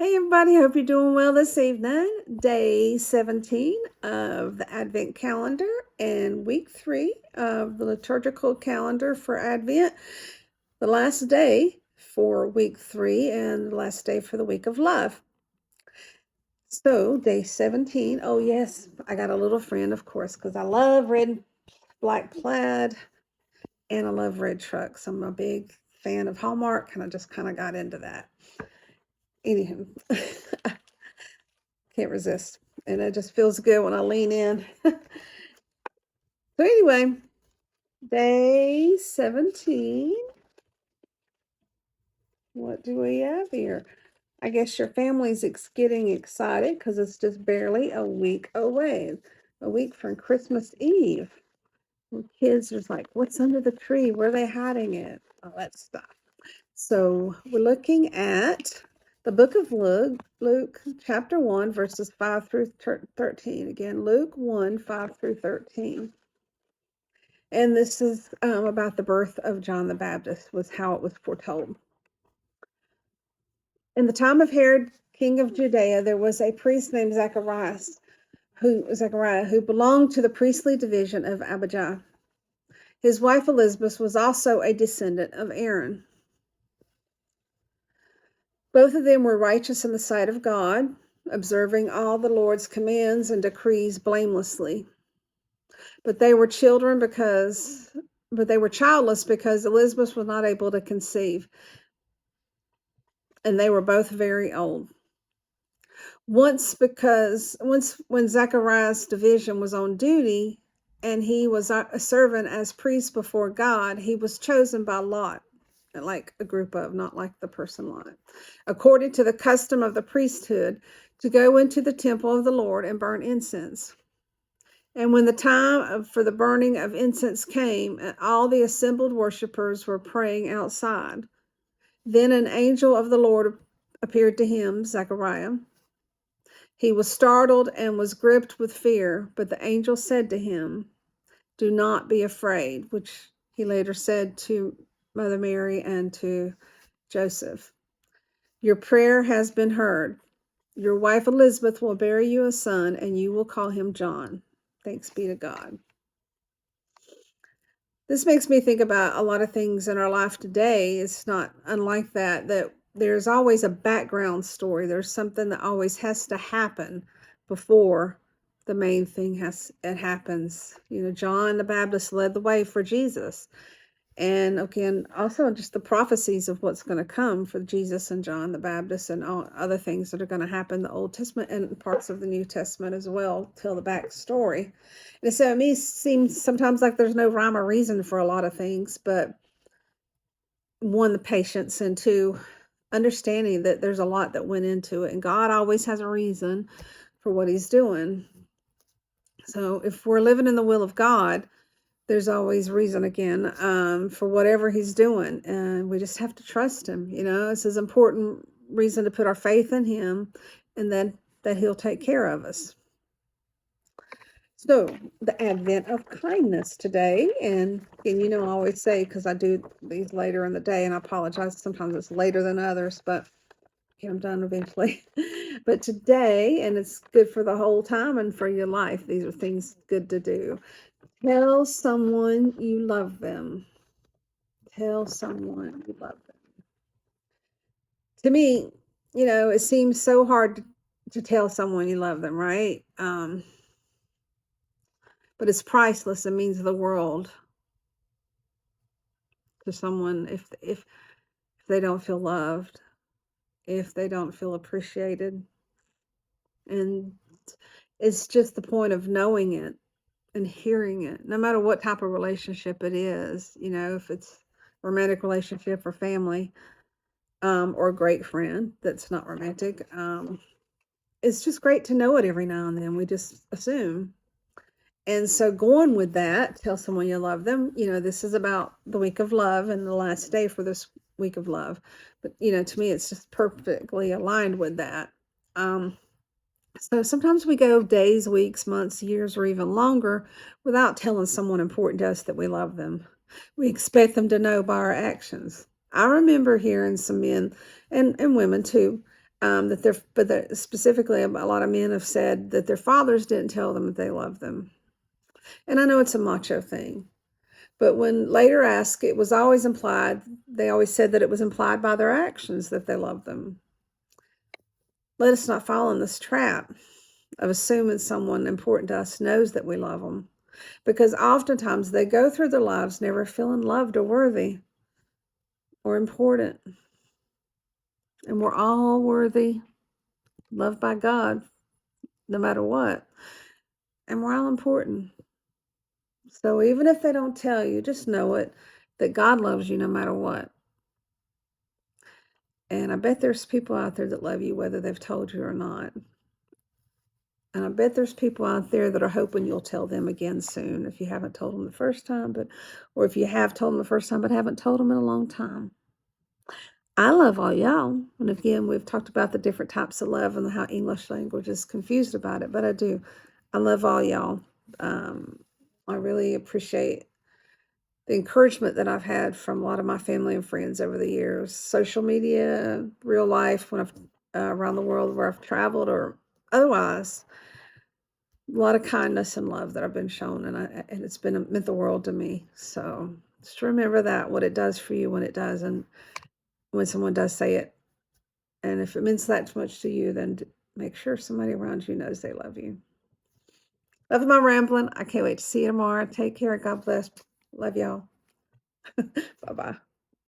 Hey everybody, hope you're doing well this evening. Day 17 of the Advent calendar and week 3 of the liturgical calendar for Advent. The last day for week 3 and the last day for the week of love. So, day 17. Oh, yes, I got a little friend, of course, because I love red and black plaid and I love red trucks. I'm a big fan of Hallmark and I just kind of got into that. Anywho. Can't resist. And it just feels good when I lean in. So anyway, day 17. What do we have here? I guess your family's getting excited because it's just barely a week away. A week from Christmas Eve. And kids are like, what's under the tree? Where are they hiding it? All that stuff. So we're looking at the book of Luke chapter 1, verses 5 through 13. Again, Luke 1, 5 through 13. And this is about the birth of John the Baptist, was how it was foretold. In the time of Herod, king of Judea, there was a priest named Zachariah, who belonged to the priestly division of Abijah. His wife Elizabeth was also a descendant of Aaron. Both of them were righteous in the sight of God, observing all the Lord's commands and decrees blamelessly. But they were childless because Elizabeth was not able to conceive, and they were both very old. When Zachariah's division was on duty and he was a servant as priest before God, he was chosen by lot, like a group of, not like the person Lot, according to the custom of the priesthood, to go into the temple of the Lord and burn incense. And when the time for the burning of incense came, and all the assembled worshipers were praying outside, then an angel of the Lord appeared to him, Zechariah. He was startled and was gripped with fear, but the angel said to him, "Do not be afraid," which he later said to Mother Mary and to Joseph. "Your prayer has been heard. Your wife Elizabeth will bear you a son, and you will call him John." Thanks be to God. This makes me think about a lot of things in our life today. It's not unlike that there's always a background story. There's something that always has to happen before the main thing happens. John the Baptist led the way for Jesus. And again, also just the prophecies of what's going to come for Jesus and John the Baptist and all other things that are going to happen in the Old Testament and parts of the New Testament as well, tell the backstory. And so it seems sometimes like there's no rhyme or reason for a lot of things, but one, the patience, and two, understanding that there's a lot that went into it, and God always has a reason for what he's doing. So if we're living in the will of God, there's always reason again for whatever he's doing, and we just have to trust him. It's an important reason to put our faith in him, and then that he'll take care of us. So the Advent of kindness today, and I always say, because I do these later in the day, and I apologize, sometimes it's later than others, but I'm done eventually. But today, and it's good for the whole time and for your life, these are things good to do. Tell someone you love them. Tell someone you love them. To me, it seems so hard to tell someone you love them, right? But it's priceless. It means the world to someone if they don't feel loved, if they don't feel appreciated. And it's just the point of knowing it and hearing it, no matter what type of relationship it is, if it's romantic relationship or family, or a great friend that's not romantic. It's just great to know it every now and then. We just assume. And so going with that, tell someone you love them. This is about the week of love and the last day for this week of love. But, to me, it's just perfectly aligned with that. So sometimes we go days, weeks, months, years, or even longer without telling someone important to us that we love them. We expect them to know by our actions. I remember hearing some men and women too Specifically, a lot of men have said that their fathers didn't tell them that they loved them. And I know it's a macho thing, but when later asked, it was always implied. They always said that it was implied by their actions that they loved them. Let us not fall in this trap of assuming someone important to us knows that we love them, because oftentimes they go through their lives never feeling loved or worthy or important. And we're all worthy, loved by God, no matter what. And we're all important. So even if they don't tell you, just know it, that God loves you no matter what. And I bet there's people out there that love you whether they've told you or not. And I bet there's people out there that are hoping you'll tell them again soon if you haven't told them the first time, or if you have told them the first time but haven't told them in a long time. I love all y'all. And again, we've talked about the different types of love and how English language is confused about it, but I do. I love all y'all. I really appreciate the encouragement that I've had from a lot of my family and friends over the years. Social media, real life, when I've around the world where I've traveled or otherwise. A lot of kindness and love that I've been shown, and it's meant the world to me. So just remember that, what it does for you when it does, and when someone does say it. And if it means that much to you, then make sure somebody around you knows they love you. Love my rambling. I can't wait to see you tomorrow. Take care. God bless. Love y'all. Bye-bye.